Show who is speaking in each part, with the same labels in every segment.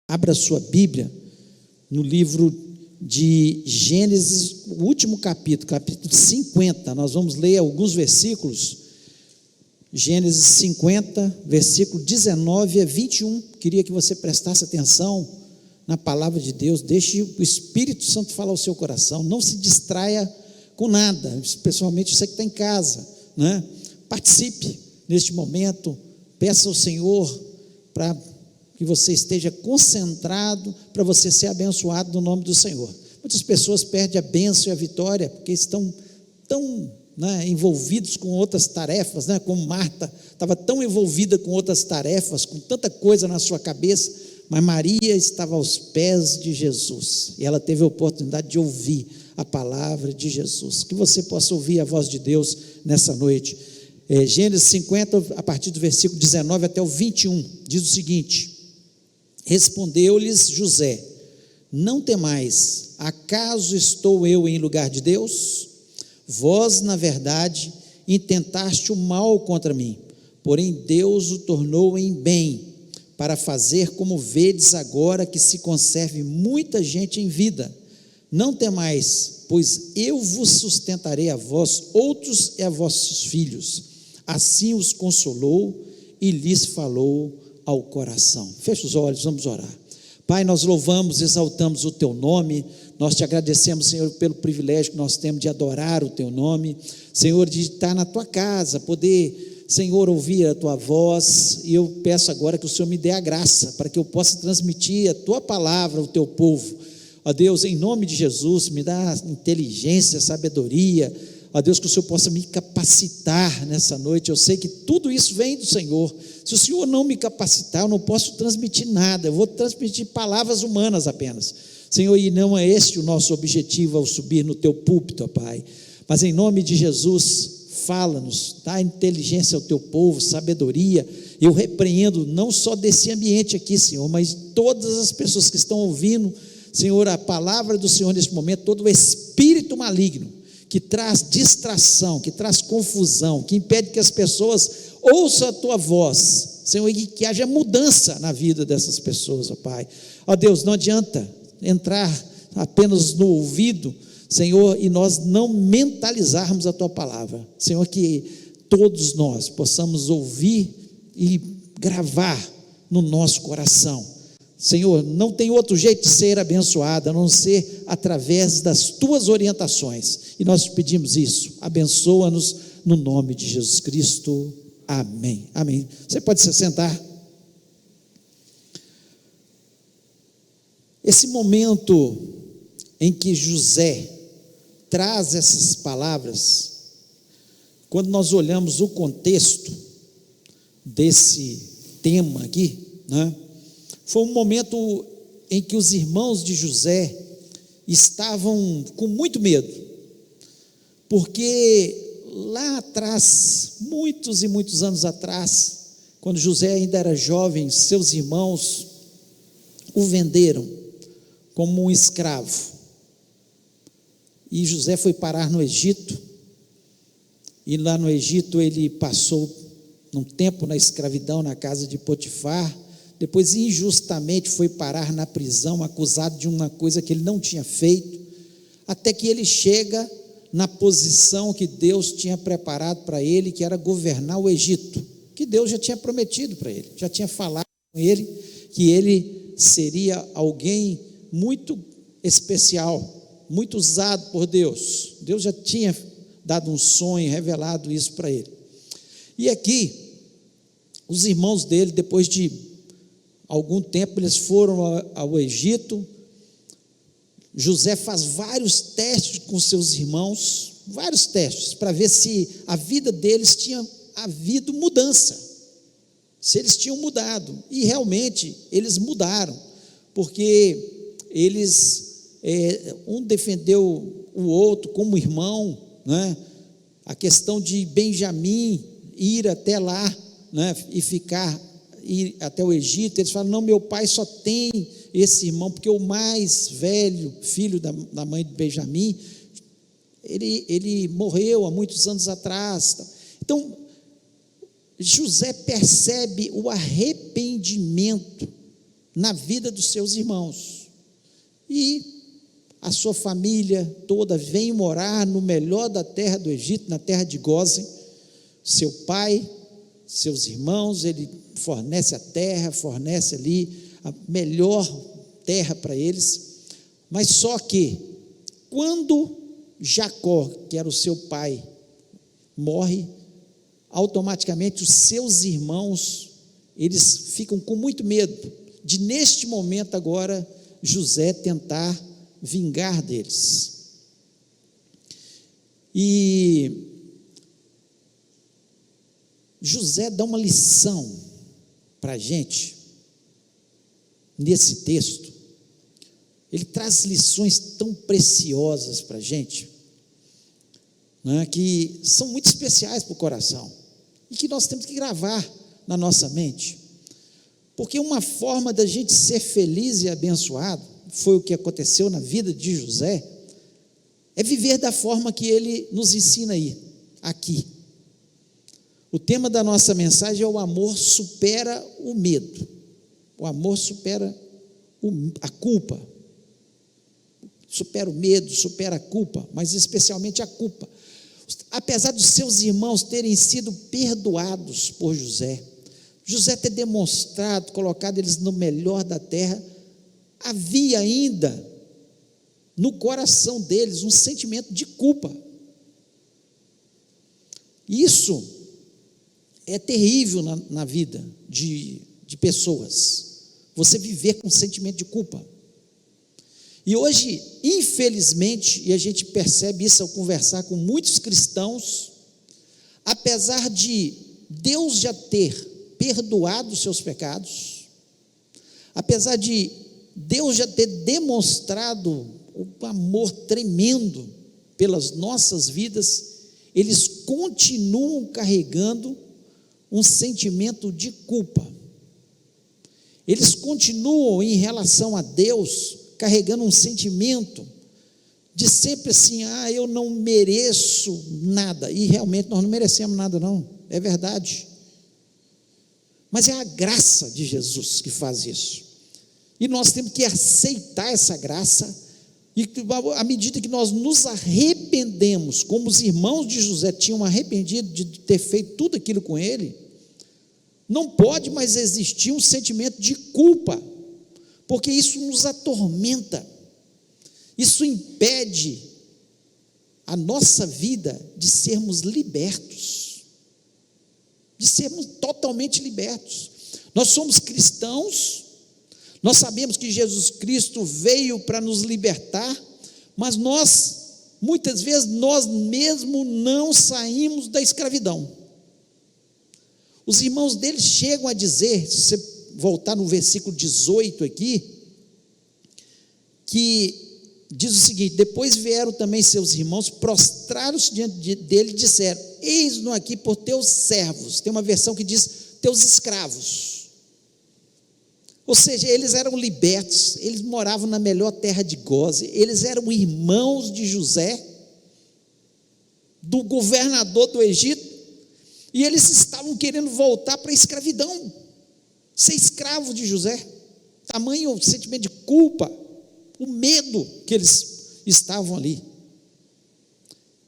Speaker 1: Abra sua Bíblia no livro de Gênesis, o último capítulo 50, nós vamos ler alguns versículos, Gênesis 50, versículo 19 a 21, queria que você prestasse atenção na palavra de Deus, deixe o Espírito Santo falar ao seu coração, não se distraia com nada, especialmente você que está em casa, né? Participe neste momento, peça ao Senhor para que você esteja concentrado, para você ser abençoado no nome do Senhor. Muitas pessoas perdem a bênção e a vitória, porque estão tão envolvidos com outras tarefas, como Marta estava tão envolvida com outras tarefas, com tanta coisa na sua cabeça, mas Maria estava aos pés de Jesus, e ela teve a oportunidade de ouvir a palavra de Jesus, que você possa ouvir a voz de Deus nessa noite. Gênesis 50, a partir do versículo 19 até o 21, diz o seguinte: respondeu-lhes José: não temais, acaso estou eu em lugar de Deus? Vós, na verdade, intentaste o mal contra mim, porém Deus o tornou em bem, para fazer como vedes agora, que se conserve muita gente em vida. Não temais, pois eu vos sustentarei a vós outros e a vossos filhos. Assim os consolou e lhes falou ao coração. Feche os olhos, vamos orar. Pai, nós louvamos, exaltamos o Teu nome, nós Te agradecemos, Senhor, pelo privilégio que nós temos de adorar o Teu nome, Senhor, de estar na Tua casa, poder, Senhor, ouvir a Tua voz, e eu peço agora que o Senhor me dê a graça, para que eu possa transmitir a Tua palavra ao Teu povo. Ó Deus, em nome de Jesus, me dá inteligência, sabedoria, ó Deus, que o Senhor possa me capacitar nessa noite. Eu sei que tudo isso vem do Senhor. Se o Senhor não me capacitar, eu não posso transmitir nada, eu vou transmitir palavras humanas apenas, Senhor, e não é este o nosso objetivo ao subir no Teu púlpito, ó Pai, mas em nome de Jesus, fala-nos, dá inteligência ao Teu povo, sabedoria. Eu repreendo não só desse ambiente aqui, Senhor, mas todas as pessoas que estão ouvindo, Senhor, a palavra do Senhor neste momento, todo o espírito maligno, que traz distração, que traz confusão, que impede que as pessoas ouçam a Tua voz, Senhor, e que haja mudança na vida dessas pessoas, ó Pai. Ó Deus, não adianta entrar apenas no ouvido, Senhor, e nós não mentalizarmos a Tua palavra, Senhor, que todos nós possamos ouvir e gravar no nosso coração. Senhor, não tem outro jeito de ser abençoado, a não ser através das Tuas orientações, e nós te pedimos isso, abençoa-nos no nome de Jesus Cristo, amém, amém. Você pode se sentar. Esse momento em que José traz essas palavras, quando nós olhamos o contexto desse tema aqui, foi um momento em que os irmãos de José estavam com muito medo, porque lá atrás, muitos e muitos anos atrás, quando José ainda era jovem, seus irmãos o venderam como um escravo, e José foi parar no Egito, e lá no Egito ele passou um tempo na escravidão na casa de Potifar, depois injustamente foi parar na prisão, acusado de uma coisa que ele não tinha feito, até que ele chega na posição que Deus tinha preparado para ele, que era governar o Egito, que Deus já tinha prometido para ele, já tinha falado com ele, que ele seria alguém muito especial, muito usado por Deus. Deus já tinha dado um sonho, revelado isso para ele. E aqui, os irmãos dele, depois de algum tempo, eles foram ao Egito. José faz vários testes com seus irmãos, vários testes, para ver se a vida deles tinha havido mudança, se eles tinham mudado, e realmente eles mudaram, porque eles, um defendeu o outro como irmão, a questão de Benjamim ir até lá, e ir até o Egito, eles falam, não, meu pai só tem esse irmão, porque o mais velho, filho da mãe de Benjamim, ele morreu há muitos anos atrás. Então, José percebe o arrependimento na vida dos seus irmãos. E a sua família toda vem morar no melhor da terra do Egito, na terra de Gósen. Seu pai, seus irmãos, ele fornece a terra, fornece ali a melhor terra para eles. Mas só que, quando Jacó, que era o seu pai, morre, automaticamente os seus irmãos, eles ficam com muito medo de, neste momento agora, José tentar vingar deles. E José dá uma lição para a gente, nesse texto. Ele traz lições tão preciosas para a gente, né, que são muito especiais para o coração, e que nós temos que gravar na nossa mente, porque uma forma da gente ser feliz e abençoado, foi o que aconteceu na vida de José, é viver da forma que ele nos ensina aqui. O tema da nossa mensagem é: o amor supera o medo. O amor supera a culpa, supera o medo, supera a culpa, mas especialmente a culpa. Apesar dos seus irmãos terem sido perdoados por José ter demonstrado, colocado eles no melhor da terra, havia ainda no coração deles um sentimento de culpa. Isso é terrível na vida de pessoas, você viver com sentimento de culpa. E hoje, infelizmente, e a gente percebe isso ao conversar com muitos cristãos, apesar de Deus já ter perdoado os seus pecados, apesar de Deus já ter demonstrado um amor tremendo pelas nossas vidas, eles continuam carregando um sentimento de culpa. Eles continuam, em relação a Deus, carregando um sentimento de sempre assim: eu não mereço nada. E realmente nós não merecemos nada, não, é verdade. Mas é a graça de Jesus que faz isso, e nós temos que aceitar essa graça, e à medida que nós nos arrependemos, como os irmãos de José tinham arrependido de ter feito tudo aquilo com ele, não pode mais existir um sentimento de culpa, porque isso nos atormenta, isso impede a nossa vida de sermos libertos, de sermos totalmente libertos. Nós somos cristãos, nós sabemos que Jesus Cristo veio para nos libertar, mas muitas vezes, nós mesmos não saímos da escravidão. Os irmãos dele chegam a dizer, se você voltar no versículo 18 aqui, que diz o seguinte: depois vieram também seus irmãos, prostraram-se diante dele e disseram: eis-nos aqui por teus servos. Tem uma versão que diz teus escravos. Ou seja, eles eram libertos, eles moravam na melhor terra de Gósen, eles eram irmãos de José, do governador do Egito, e eles estavam querendo voltar para a escravidão, ser escravo de José. Tamanho o sentimento de culpa, o medo que eles estavam ali.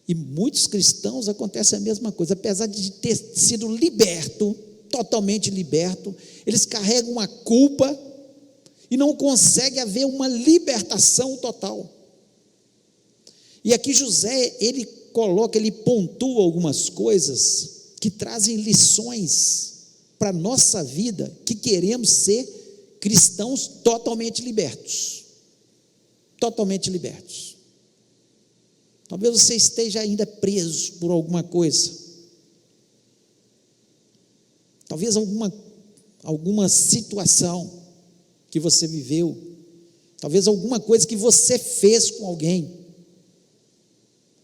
Speaker 1: E muitos cristãos acontece a mesma coisa, apesar de ter sido liberto, totalmente liberto, eles carregam uma culpa e não consegue haver uma libertação total. E aqui José, ele pontua algumas coisas que trazem lições para a nossa vida, que queremos ser cristãos totalmente libertos. Totalmente libertos. Talvez você esteja ainda preso por alguma coisa. Talvez alguma situação que você viveu. Talvez alguma coisa que você fez com alguém,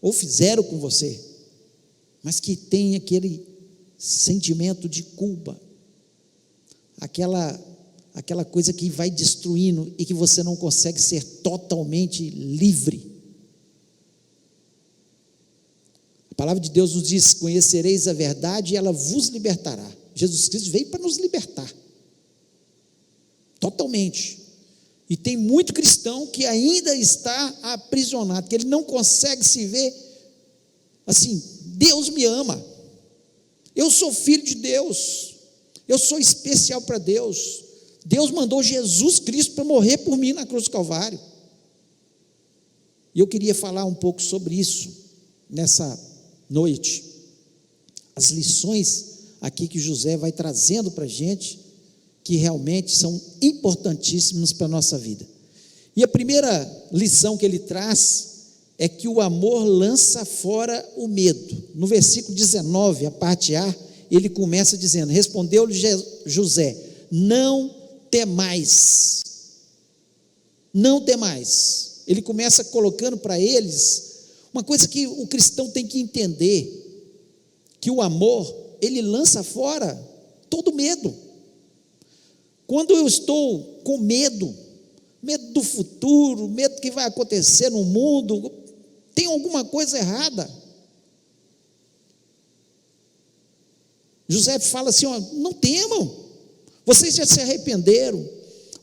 Speaker 1: ou fizeram com você, mas que tem aquele sentimento de culpa, aquela coisa que vai destruindo e que você não consegue ser totalmente livre. A palavra de Deus nos diz: conhecereis a verdade e ela vos libertará. Jesus Cristo veio para nos libertar totalmente. E tem muito cristão que ainda está aprisionado, que ele não consegue se ver assim: Deus me ama, eu sou filho de Deus, eu sou especial para Deus, Deus mandou Jesus Cristo para morrer por mim na cruz do Calvário. E eu queria falar um pouco sobre isso nessa noite, as lições aqui que José vai trazendo para a gente, que realmente são importantíssimas para a nossa vida. E a primeira lição que ele traz é que o amor lança fora o medo. No versículo 19, a parte A, ele começa dizendo: respondeu-lhe José, não temais, não temais. Ele começa colocando para eles uma coisa que o cristão tem que entender, que o amor, ele lança fora todo medo. Quando eu estou com medo do futuro, medo do que vai acontecer no mundo, tem alguma coisa errada. José fala assim: ó, não temam, vocês já se arrependeram,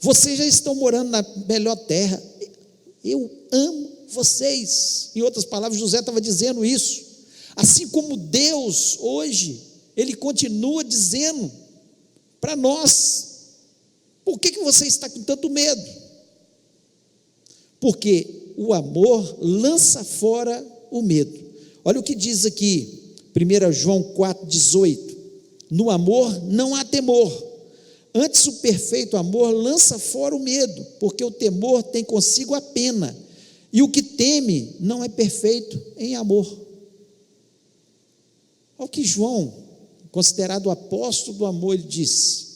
Speaker 1: vocês já estão morando na melhor terra, eu amo vocês. Em outras palavras, José estava dizendo isso, assim como Deus hoje, Ele continua dizendo para nós: por que você está com tanto medo? Porque o amor lança fora o medo. Olha o que diz aqui, 1 João 4,18: no amor não há temor, antes o perfeito amor lança fora o medo, porque o temor tem consigo a pena, e o que teme não é perfeito em amor. Olha o que João, considerado o apóstolo do amor, ele diz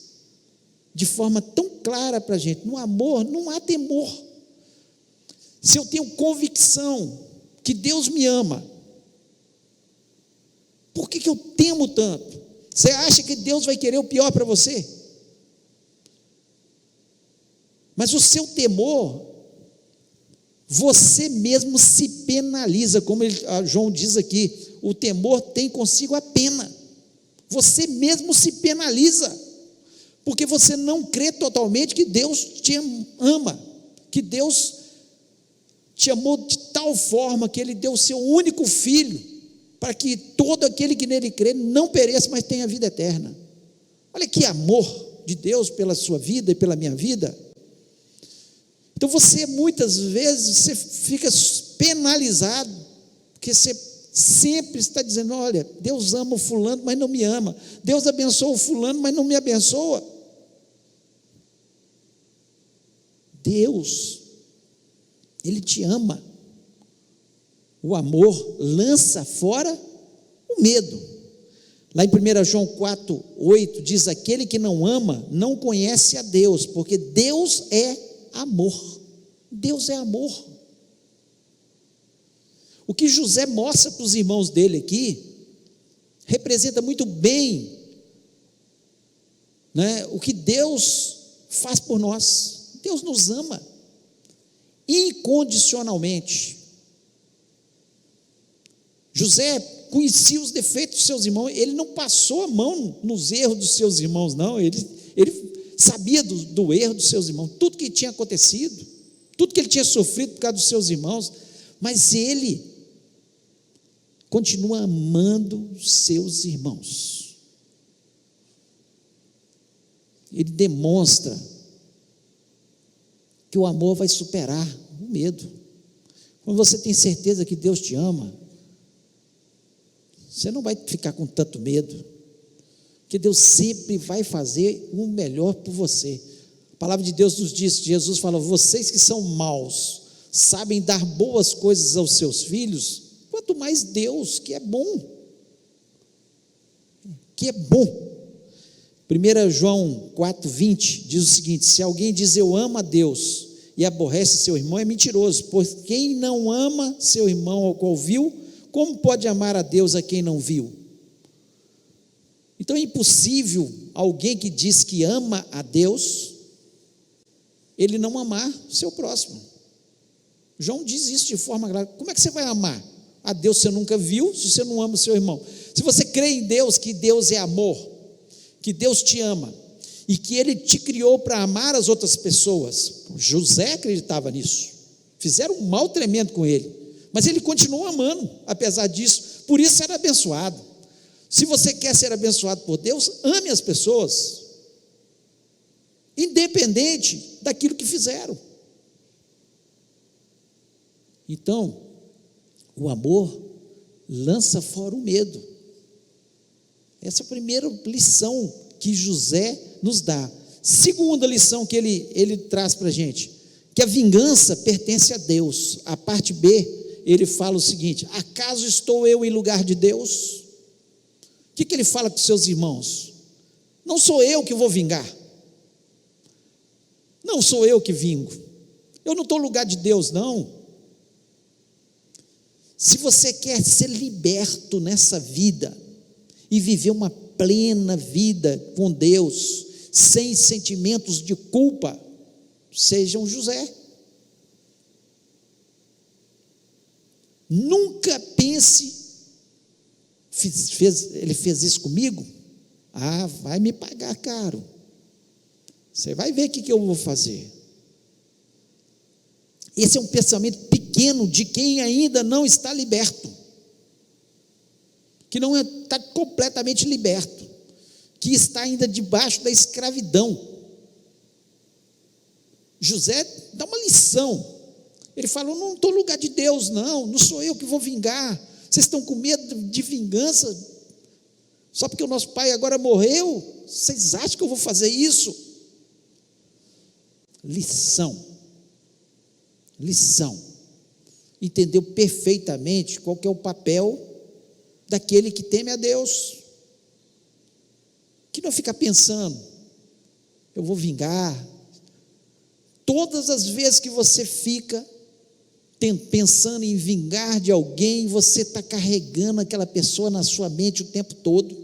Speaker 1: de forma tão clara para a gente: no amor não há temor. Se eu tenho convicção que Deus me ama, por que eu temo tanto? Você acha que Deus vai querer o pior para você? Mas o seu temor, você mesmo se penaliza, como João diz aqui, o temor tem consigo a pena. Você mesmo se penaliza, porque você não crê totalmente que Deus te ama, que Deus te amou de tal forma que Ele deu o seu único Filho, para que todo aquele que nele crê não pereça, mas tenha vida eterna. Olha que amor de Deus pela sua vida e pela minha vida. Então você, muitas vezes, você fica penalizado, porque você sempre está dizendo: olha, Deus ama o fulano, mas não me ama, Deus abençoa o fulano, mas não me abençoa. Deus, Ele te ama. O amor lança fora o medo. Lá em 1 João 4,8 diz: aquele que não ama não conhece a Deus, porque Deus é amor. Deus é amor. O que José mostra para os irmãos dele aqui representa muito bem, né, o que Deus faz por nós. Deus nos ama incondicionalmente. José conhecia os defeitos dos seus irmãos, ele não passou a mão nos erros dos seus irmãos, não, ele sabia do erro dos seus irmãos, tudo que tinha acontecido, tudo que ele tinha sofrido por causa dos seus irmãos, mas ele continua amando os seus irmãos. Ele demonstra que o amor vai superar o medo. Quando você tem certeza que Deus te ama, você não vai ficar com tanto medo, porque Deus sempre vai fazer o melhor por você. A palavra de Deus nos diz, Jesus fala: vocês que são maus, sabem dar boas coisas aos seus filhos, quanto mais Deus, que é bom, que é bom. 1 João 4,20 diz o seguinte: se alguém diz eu amo a Deus e aborrece seu irmão, é mentiroso, pois quem não ama seu irmão ao qual viu, como pode amar a Deus a quem não viu? Então é impossível alguém que diz que ama a Deus, ele não amar o seu próximo. João diz isso de forma clara. Como é que você vai amar a Deus se você nunca viu, se você não ama o seu irmão? Se você crê em Deus, que Deus é amor, que Deus te ama, e que Ele te criou para amar as outras pessoas. José acreditava nisso, fizeram um mal tremendo com ele, mas ele continuou amando, apesar disso, por isso era abençoado. Se você quer ser abençoado por Deus, ame as pessoas, independente daquilo que fizeram. Então, o amor lança fora o medo. Essa é a primeira lição que José nos dá. Segunda lição que ele traz para a gente, que a vingança pertence a Deus. A parte B, ele fala o seguinte: acaso estou eu em lugar de Deus? O que ele fala com seus irmãos? Não sou eu que vou vingar, não sou eu que vingo, eu não estou no lugar de Deus, não. Se você quer ser liberto nessa vida e viver uma plena vida com Deus, sem sentimentos de culpa, seja um José. Nunca pense, ele fez isso comigo? Vai me pagar caro. Você vai ver o que eu vou fazer. Esse é um pensamento pequeno de quem ainda não está liberto, que não está completamente liberto, que está ainda debaixo da escravidão. José dá uma lição, ele fala: eu não estou no lugar de Deus, não sou eu que vou vingar, vocês estão com medo de vingança, só porque o nosso pai agora morreu, vocês acham que eu vou fazer isso? Lição, entendeu perfeitamente qual que é o papel daquele que teme a Deus, que não fica pensando, eu vou vingar. Todas as vezes que você fica pensando em vingar de alguém, você está carregando aquela pessoa na sua mente o tempo todo,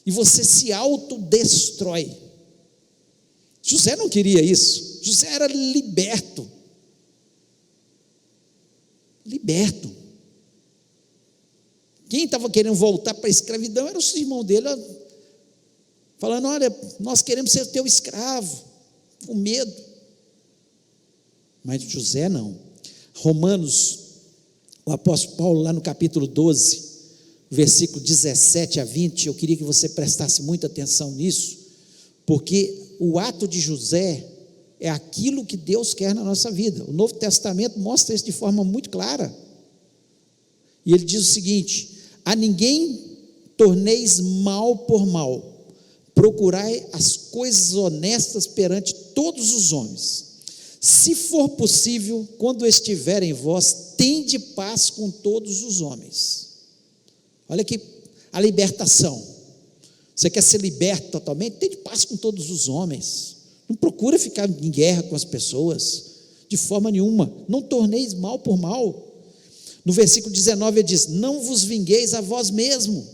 Speaker 1: e você se autodestrói. José não queria isso, José era liberto. Quem estava querendo voltar para a escravidão eram os irmãos dele, falando: olha, nós queremos ser teu escravo, com medo. Mas José não. Romanos, o apóstolo Paulo, lá no capítulo 12, versículo 17 a 20, eu queria que você prestasse muita atenção nisso, porque o ato de José é aquilo que Deus quer na nossa vida. O Novo Testamento mostra isso de forma muito clara, e ele diz o seguinte: a ninguém torneis mal por mal, procurai as coisas honestas perante todos os homens. Se for possível, quando estiver em vós, tende paz com todos os homens. Olha aqui a libertação. Você quer ser liberto totalmente? Tende paz com todos os homens. Não procura ficar em guerra com as pessoas, de forma nenhuma. Não torneis mal por mal. No versículo 19 ele diz: não vos vingueis a vós mesmo,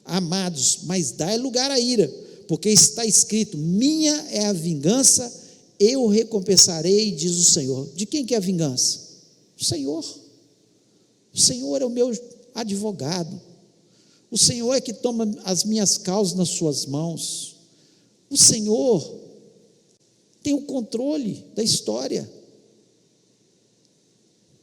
Speaker 1: amados, mas dai lugar à ira, porque está escrito: minha é a vingança, eu recompensarei, diz o Senhor. De quem que é a vingança? O Senhor. O Senhor é o meu advogado. O Senhor é que toma as minhas causas nas suas mãos. O Senhor tem o controle da história.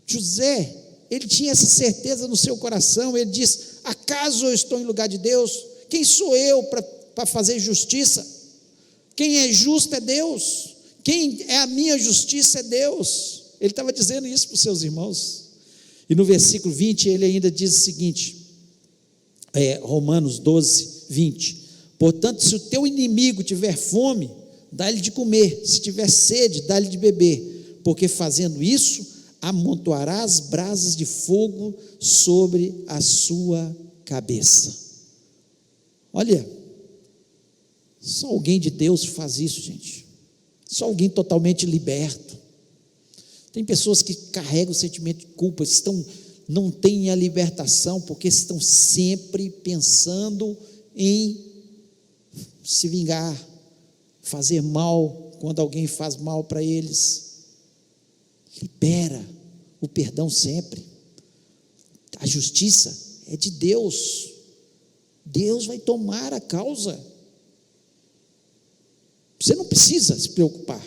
Speaker 1: José, ele tinha essa certeza no seu coração. Ele diz: acaso eu estou em lugar de Deus? Quem sou eu para fazer justiça? Quem é justo é Deus. Quem é a minha justiça é Deus. Ele estava dizendo isso para os seus irmãos. E no versículo 20 ele ainda diz o seguinte, Romanos 12, 20: portanto, se o teu inimigo tiver fome, dá-lhe de comer, se tiver sede, dá-lhe de beber, porque fazendo isso, amontoarás brasas de fogo sobre a sua cabeça. Olha, só alguém de Deus faz isso, gente. Só alguém totalmente liberto. Tem pessoas que carregam o sentimento de culpa, não têm a libertação, porque estão sempre pensando em se vingar, fazer mal quando alguém faz mal para eles. Libera o perdão sempre. A justiça é de Deus. Deus vai tomar a causa. Você não precisa se preocupar.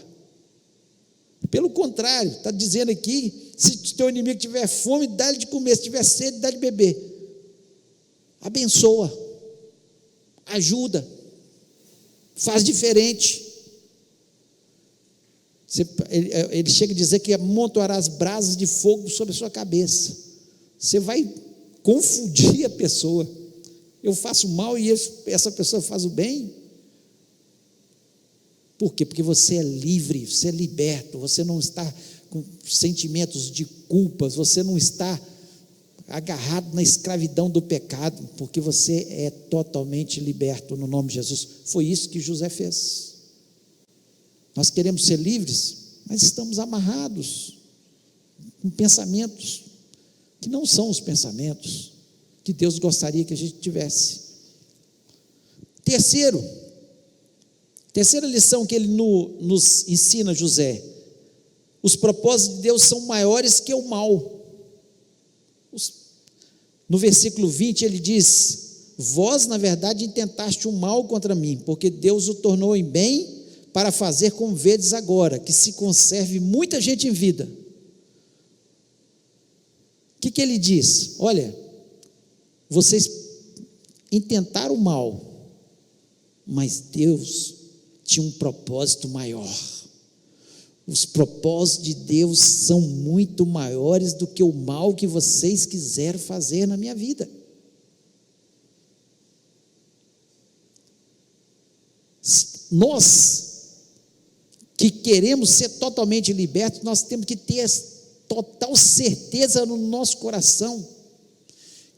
Speaker 1: Pelo contrário, está dizendo aqui, se teu inimigo tiver fome, dá-lhe de comer, se tiver sede, dá-lhe de beber. Abençoa, ajuda, faz diferente. Ele chega a dizer que amontoará as brasas de fogo sobre a sua cabeça. Você vai confundir a pessoa. Eu faço mal e essa pessoa faz o bem. Por quê? Porque você é livre, você é liberto, você não está com sentimentos de culpas, você não está agarrado na escravidão do pecado, porque você é totalmente liberto no nome de Jesus. Foi isso que José fez. Nós queremos ser livres, mas estamos amarrados com pensamentos que não são os pensamentos que Deus gostaria que a gente tivesse. Terceira lição que ele nos ensina, José: os propósitos de Deus são maiores que o mal. No versículo 20 ele diz: vós na verdade intentaste o mal contra mim, porque Deus o tornou em bem, para fazer como vedes agora, que se conserve muita gente em vida. O que ele diz? Olha, vocês intentaram o mal, mas Deus tinha um propósito maior. Os propósitos de Deus são muito maiores do que o mal que vocês quiseram fazer na minha vida. Nós que queremos ser totalmente libertos, nós temos que ter total certeza no nosso coração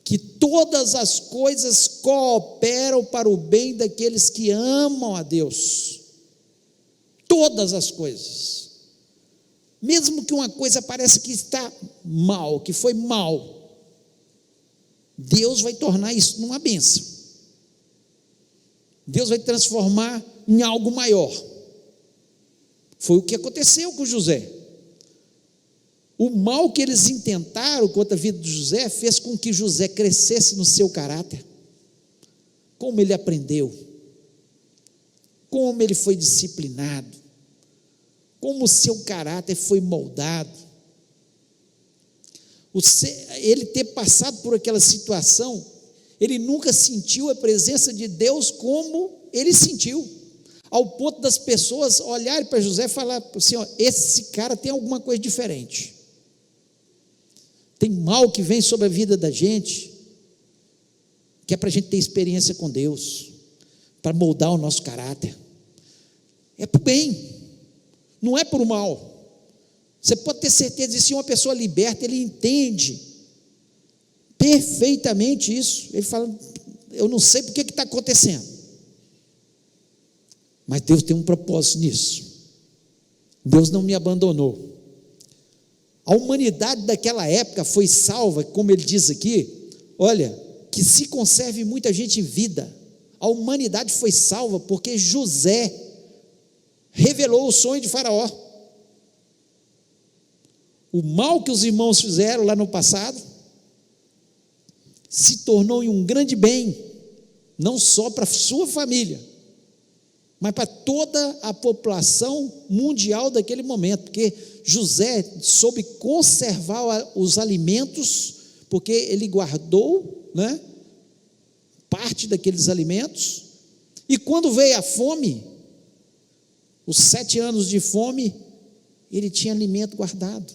Speaker 1: que todas as coisas cooperam para o bem daqueles que amam a Deus. Todas as coisas. Mesmo que uma coisa pareça que está mal, que foi mal, Deus vai tornar isso numa bênção. Deus vai transformar em algo maior. Foi o que aconteceu com José. O mal que eles intentaram contra a vida de José fez com que José crescesse no seu caráter. Como ele aprendeu, como ele foi disciplinado, como o seu caráter foi moldado. Ele ter passado por aquela situação, ele nunca sentiu a presença de Deus como ele sentiu, ao ponto das pessoas olharem para José e falar assim: ó, esse cara tem alguma coisa diferente. Tem mal que vem sobre a vida da gente, que é para a gente ter experiência com Deus, para moldar o nosso caráter. É para o bem, não é para o mal. Você pode ter certeza de que se uma pessoa liberta, ele entende perfeitamente isso. Ele fala: eu não sei porque está acontecendo, mas Deus tem um propósito nisso. Deus não me abandonou. A humanidade daquela época foi salva, como ele diz aqui, olha, que se conserve muita gente em vida. A humanidade foi salva porque José revelou o sonho de Faraó. O mal que os irmãos fizeram lá no passado se tornou em um grande bem, não só para a sua família, mas para toda a população mundial daquele momento, porque José soube conservar os alimentos, porque ele guardou, né, parte daqueles alimentos, e quando veio a fome, os 7 anos de fome, ele tinha alimento guardado,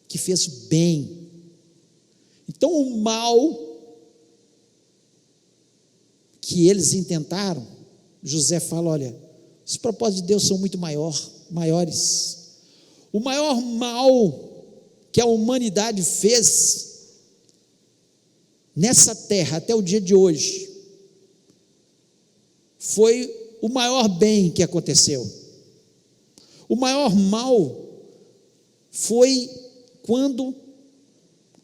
Speaker 1: que fez bem. Então o mal que eles intentaram, José fala: olha, os propósitos de Deus são muito maiores. O maior mal que a humanidade fez nessa terra até o dia de hoje foi o maior bem que aconteceu. O maior mal foi quando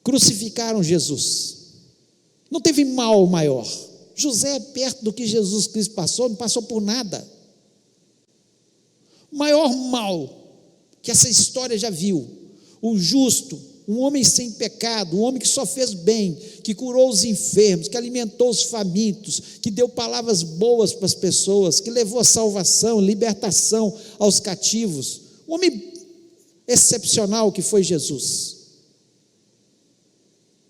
Speaker 1: crucificaram Jesus. Não teve mal maior. José, perto do que Jesus Cristo passou, não passou por nada. O maior mal que essa história já viu, o justo um homem sem pecado, um homem que só fez bem, que curou os enfermos, que alimentou os famintos, que deu palavras boas para as pessoas, que levou a salvação, libertação aos cativos, um homem excepcional que foi Jesus,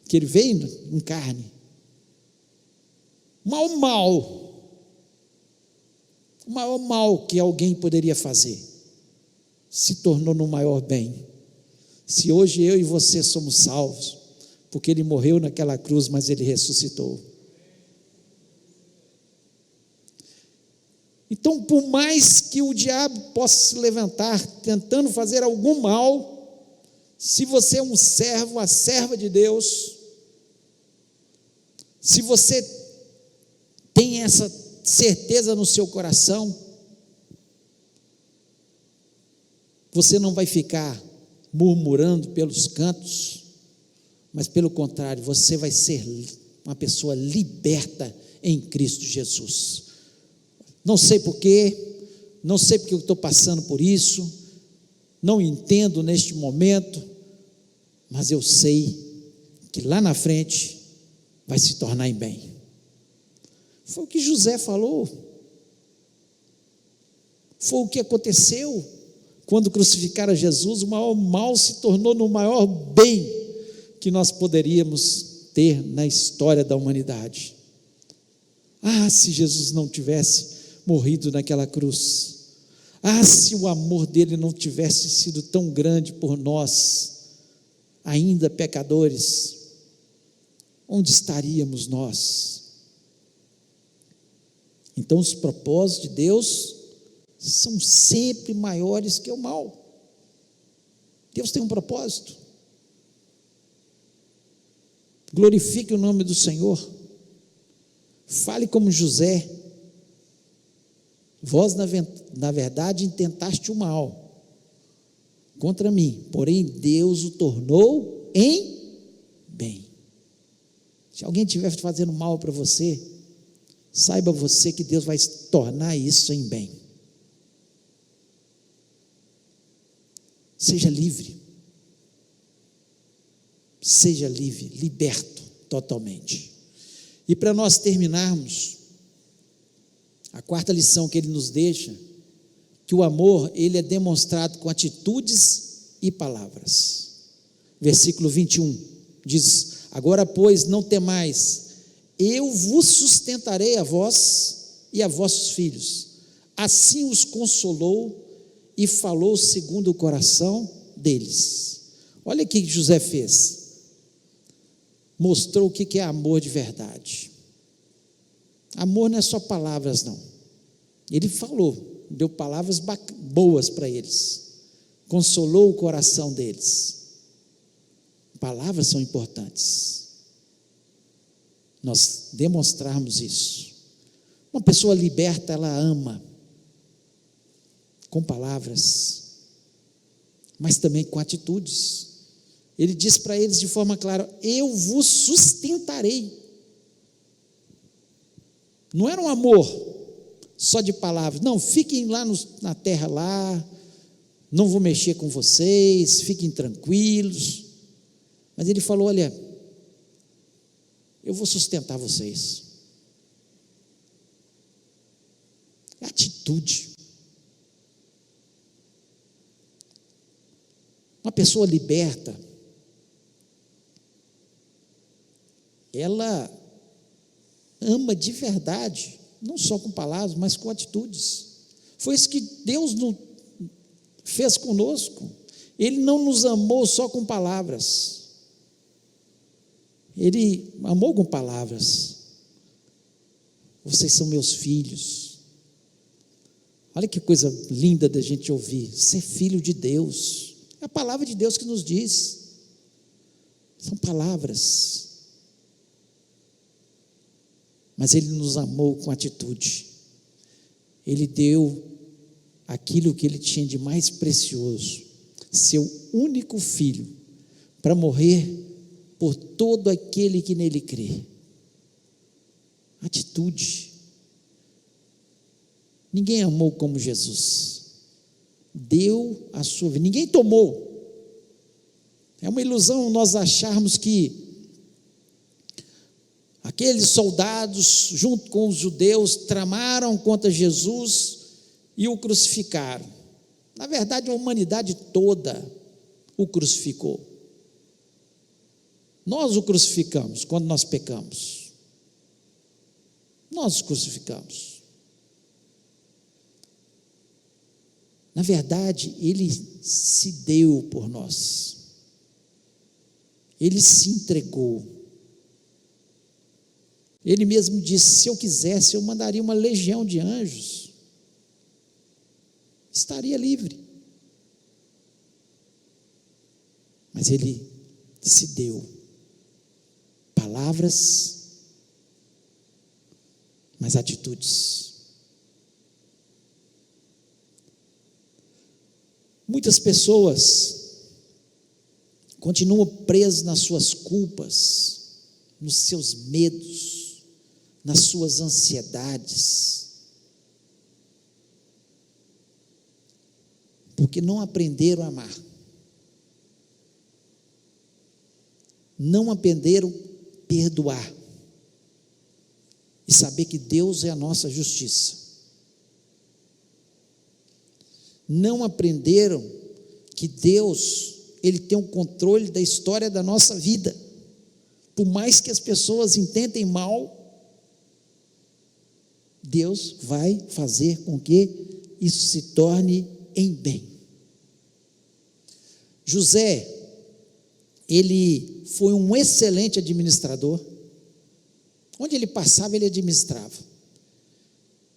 Speaker 1: que ele veio em carne, o maior mal que alguém poderia fazer, se tornou no maior bem. Se hoje eu e você somos salvos, porque ele morreu naquela cruz, mas ele ressuscitou. Então, por mais que o diabo possa se levantar, tentando fazer algum mal, se você é um servo, a serva de Deus, se você tem essa certeza no seu coração, você não vai ficar murmurando pelos cantos, mas pelo contrário, você vai ser uma pessoa liberta em Cristo Jesus. Não sei porquê, não sei porque eu estou passando por isso, não entendo neste momento, mas eu sei que lá na frente vai se tornar em bem. Foi o que José falou, foi o que aconteceu. Quando crucificaram Jesus, o maior mal se tornou no maior bem que nós poderíamos ter na história da humanidade. Ah, se Jesus não tivesse morrido naquela cruz, ah, se o amor dele não tivesse sido tão grande por nós, ainda pecadores, onde estaríamos nós? Então, os propósitos de Deus são sempre maiores que o mal. Deus tem um propósito. Glorifique o nome do Senhor. Fale como José. Vós, na verdade, intentaste o mal contra mim, porém Deus o tornou em bem. Se alguém estiver fazendo mal para você, saiba você que Deus vai tornar isso em bem. Seja livre, liberto totalmente. E para nós terminarmos, a quarta lição que ele nos deixa, que o amor, ele é demonstrado com atitudes e palavras. Versículo 21, diz: agora, pois, não temais, eu vos sustentarei a vós e a vossos filhos. Assim os consolou e falou segundo o coração deles. Olha o que José fez, mostrou o que é amor de verdade. Amor não é só palavras, não. Ele falou, deu palavras boas para eles, consolou o coração deles. Palavras são importantes, nós demonstrarmos isso. Uma pessoa liberta, ela ama, com palavras, mas também com atitudes. Ele diz para eles de forma clara: eu vos sustentarei. Não era um amor só de palavras, não, fiquem lá na terra lá, não vou mexer com vocês, fiquem tranquilos. Mas ele falou: olha, eu vou sustentar vocês. É atitude. Uma pessoa liberta, ela ama de verdade, não só com palavras, mas com atitudes. Foi isso que Deus fez conosco. Ele não nos amou só com palavras, Ele amou com palavras. Vocês são meus filhos. Olha que coisa linda da gente ouvir, ser filho de Deus. É a palavra de Deus que nos diz, são palavras, mas Ele nos amou com atitude. Ele deu aquilo que Ele tinha de mais precioso, seu único filho, para morrer por todo aquele que nele crê. Atitude. Ninguém amou como Jesus. Deu a sua vida, ninguém tomou. É uma ilusão nós acharmos que aqueles soldados, junto com os judeus, tramaram contra Jesus e o crucificaram. Na verdade, a humanidade toda o crucificou. Nós o crucificamos quando nós pecamos. Nós o crucificamos. Na verdade, ele se deu por nós. Ele se entregou. Ele mesmo disse: se eu quisesse, eu mandaria uma legião de anjos. Estaria livre. Mas ele se deu. Palavras, mas atitudes. Muitas pessoas continuam presas nas suas culpas, nos seus medos, nas suas ansiedades, porque não aprenderam a amar, não aprenderam a perdoar e saber que Deus é a nossa justiça. Não aprenderam que Deus, Ele tem o controle da história da nossa vida. Por mais que as pessoas intentem mal, Deus vai fazer com que isso se torne em bem. José, ele foi um excelente administrador. Onde ele passava, ele administrava.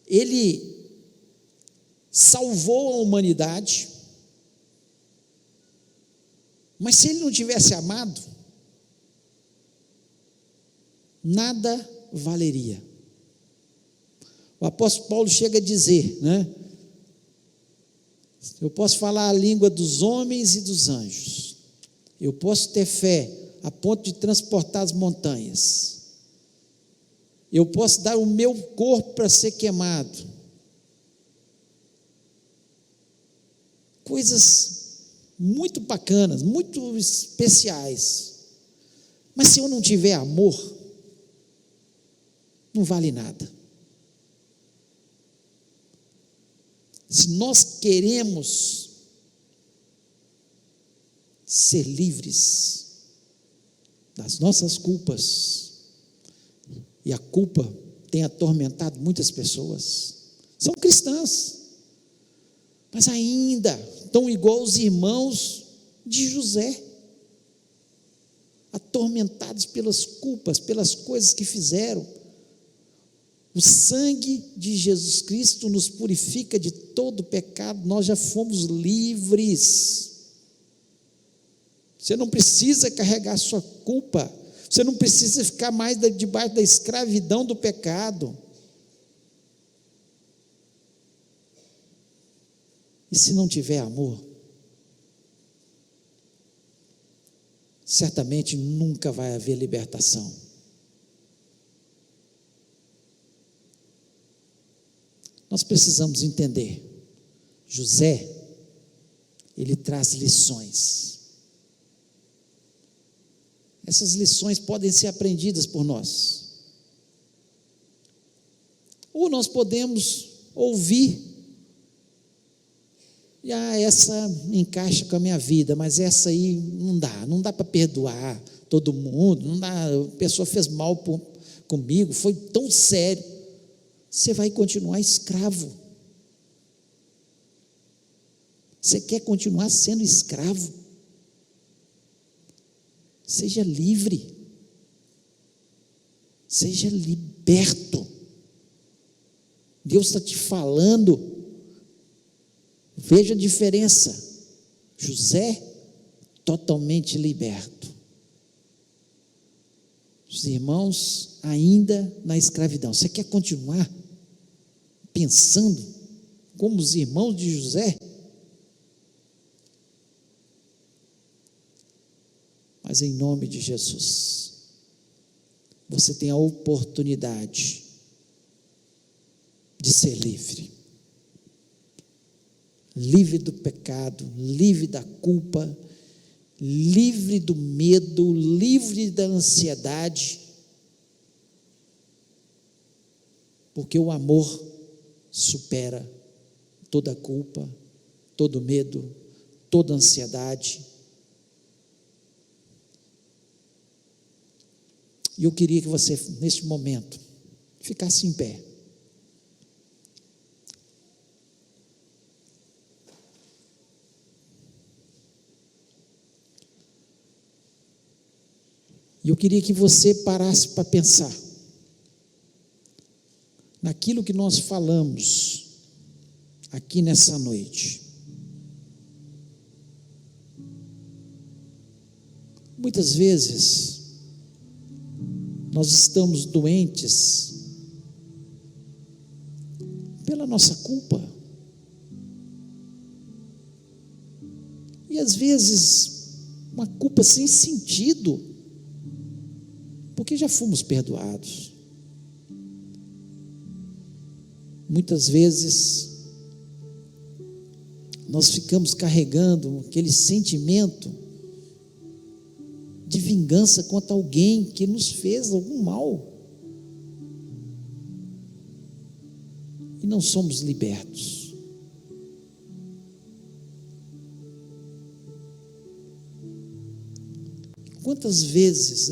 Speaker 1: Ele salvou a humanidade, mas se ele não tivesse amado, nada valeria. O apóstolo Paulo chega a dizer, né? Eu posso falar a língua dos homens e dos anjos, eu posso ter fé a ponto de transportar as montanhas, eu posso dar o meu corpo para ser queimado, coisas muito bacanas, muito especiais, mas se eu não tiver amor, não vale nada. Se nós queremos ser livres das nossas culpas, e a culpa tem atormentado muitas pessoas, são cristãs, mas ainda estão igual os irmãos de José, atormentados pelas culpas, pelas coisas que fizeram. O sangue de Jesus Cristo nos purifica de todo pecado, nós já fomos livres. Você não precisa carregar a sua culpa, você não precisa ficar mais debaixo da escravidão do pecado. E se não tiver amor, certamente nunca vai haver libertação. Nós precisamos entender, José, ele traz lições. Essas lições podem ser aprendidas por nós. Ou nós podemos ouvir, e essa encaixa com a minha vida, mas essa aí não dá para perdoar todo mundo, não dá, a pessoa fez mal comigo, foi tão sério. Você vai continuar escravo. Você quer continuar sendo escravo? Seja livre, seja liberto. Deus está te falando. Veja a diferença. José, totalmente liberto. Os irmãos ainda na escravidão. Você quer continuar pensando como os irmãos de José? Mas em nome de Jesus, você tem a oportunidade de ser livre. Livre do pecado, livre da culpa, livre do medo, livre da ansiedade, porque o amor supera toda culpa, todo medo, toda ansiedade. E eu queria que você, neste momento, ficasse em pé. E eu queria que você parasse para pensar naquilo que nós falamos aqui nessa noite. Muitas vezes nós estamos doentes pela nossa culpa. E às vezes uma culpa sem sentido, porque já fomos perdoados. Muitas vezes nós ficamos carregando aquele sentimento de vingança contra alguém que nos fez algum mal, e não somos libertos. Quantas vezes,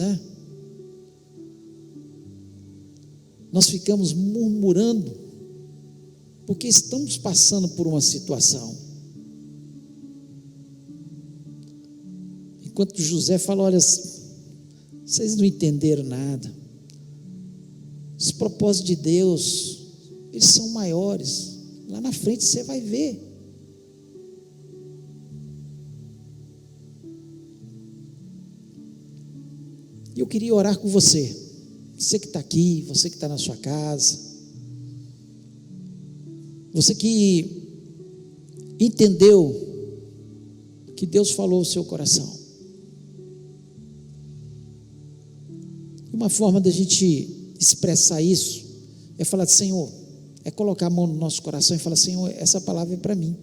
Speaker 1: nós ficamos murmurando, porque estamos passando por uma situação. Enquanto José fala: olha, vocês não entenderam nada, os propósitos de Deus, eles são maiores, lá na frente você vai ver. E eu queria orar com você que está aqui, você que está na sua casa, você que entendeu que Deus falou no seu coração. Uma forma da gente expressar isso é falar: Senhor, é colocar a mão no nosso coração e falar: Senhor, essa palavra é para mim,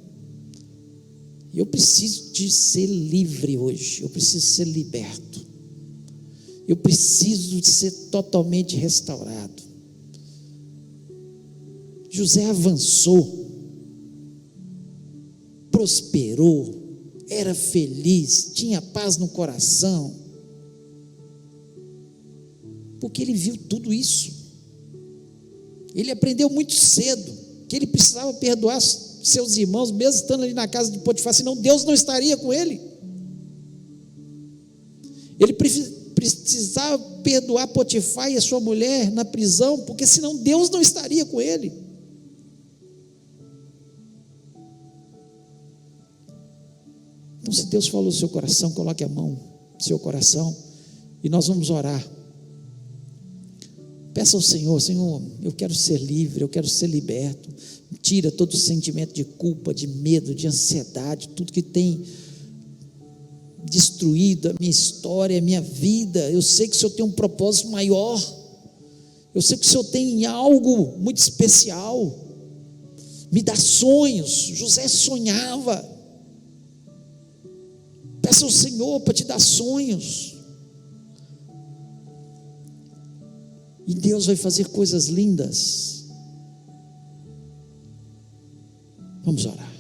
Speaker 1: eu preciso de ser livre hoje, eu preciso ser liberto, eu preciso de ser totalmente restaurado. José avançou, prosperou, era feliz, tinha paz no coração, porque ele viu tudo isso. Ele aprendeu muito cedo que ele precisava perdoar seus irmãos, mesmo estando ali na casa de Potifar, senão Deus não estaria com ele. Ele precisava perdoar Potifar e a sua mulher na prisão, porque senão Deus não estaria com ele. Então, se Deus falou no seu coração, coloque a mão no seu coração e nós vamos orar. Peça ao Senhor: Senhor, eu quero ser livre, eu quero ser liberto. Tira todo o sentimento de culpa, de medo, de ansiedade, tudo que tem destruído a minha história, a minha vida. Eu sei que o Senhor tem um propósito maior, eu sei que o Senhor tem algo muito especial. Me dá sonhos. José sonhava. Peça ao Senhor para te dar sonhos, e Deus vai fazer coisas lindas. Vamos orar.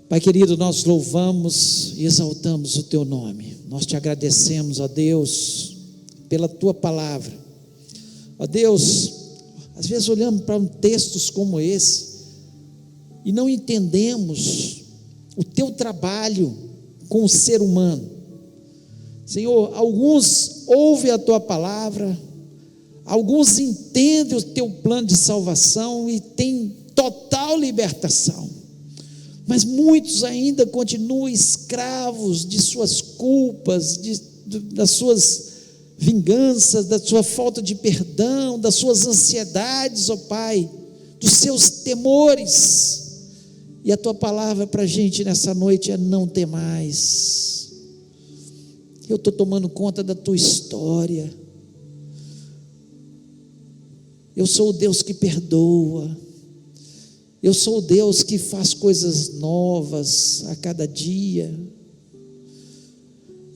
Speaker 1: Pai querido, nós louvamos e exaltamos o Teu nome, nós te agradecemos, ó Deus, pela Tua palavra. Ó Deus, às vezes olhamos para textos como esse e não entendemos o Teu trabalho com o ser humano. Senhor, alguns ouvem a Tua palavra, alguns entendem o Teu plano de salvação e têm total libertação, mas muitos ainda continuam escravos de suas culpas, das suas vinganças, da sua falta de perdão, das suas ansiedades, ó Pai, dos seus temores. E a Tua palavra para a gente nessa noite é: não ter mais. Eu estou tomando conta da Tua história. Eu sou o Deus que perdoa. Eu sou o Deus que faz coisas novas a cada dia.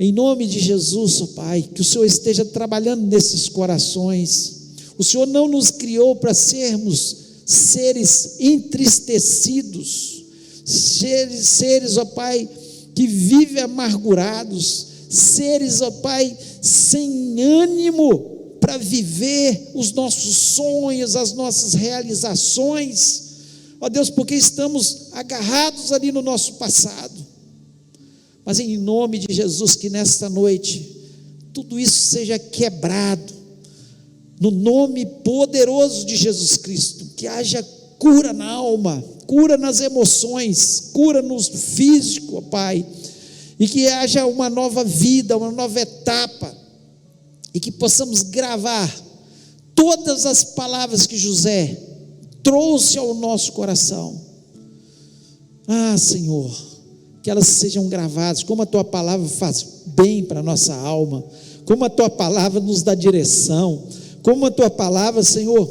Speaker 1: Em nome de Jesus, ó Pai, que o Senhor esteja trabalhando nesses corações. O Senhor não nos criou para sermos seres entristecidos, seres, ó Pai, que vivem amargurados, seres, ó Pai, sem ânimo para viver os nossos sonhos, as nossas realizações, ó Deus, porque estamos agarrados ali no nosso passado. Mas em nome de Jesus, que nesta noite tudo isso seja quebrado, no nome poderoso de Jesus Cristo, que haja cura na alma, cura nas emoções, cura no físico, ó Pai, e que haja uma nova vida, uma nova etapa, e que possamos gravar todas as palavras que José trouxe ao nosso coração. Senhor, que elas sejam gravadas, como a Tua palavra faz bem para a nossa alma, como a Tua palavra nos dá direção, como a Tua palavra, Senhor,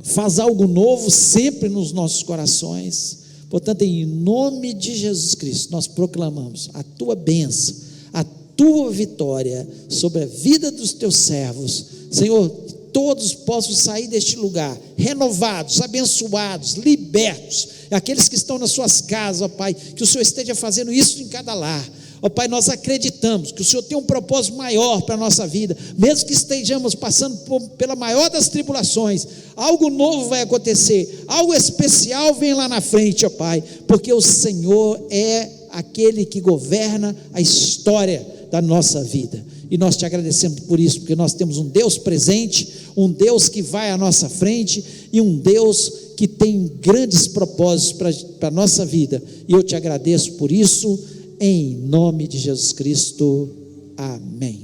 Speaker 1: faz algo novo sempre nos nossos corações. Portanto, em nome de Jesus Cristo, nós proclamamos a Tua bênção, a Tua vitória sobre a vida dos Teus servos. Senhor, todos possam sair deste lugar renovados, abençoados, libertos. Aqueles que estão nas suas casas, ó Pai, que o Senhor esteja fazendo isso em cada lar. Ó Pai, nós acreditamos que o Senhor tem um propósito maior para a nossa vida, mesmo que estejamos passando pela maior das tribulações, algo novo vai acontecer, algo especial vem lá na frente, ó Pai, porque o Senhor é aquele que governa a história da nossa vida, e nós te agradecemos por isso, porque nós temos um Deus presente, um Deus que vai à nossa frente, e um Deus que tem grandes propósitos para a nossa vida, e eu te agradeço por isso, em nome de Jesus Cristo, amém.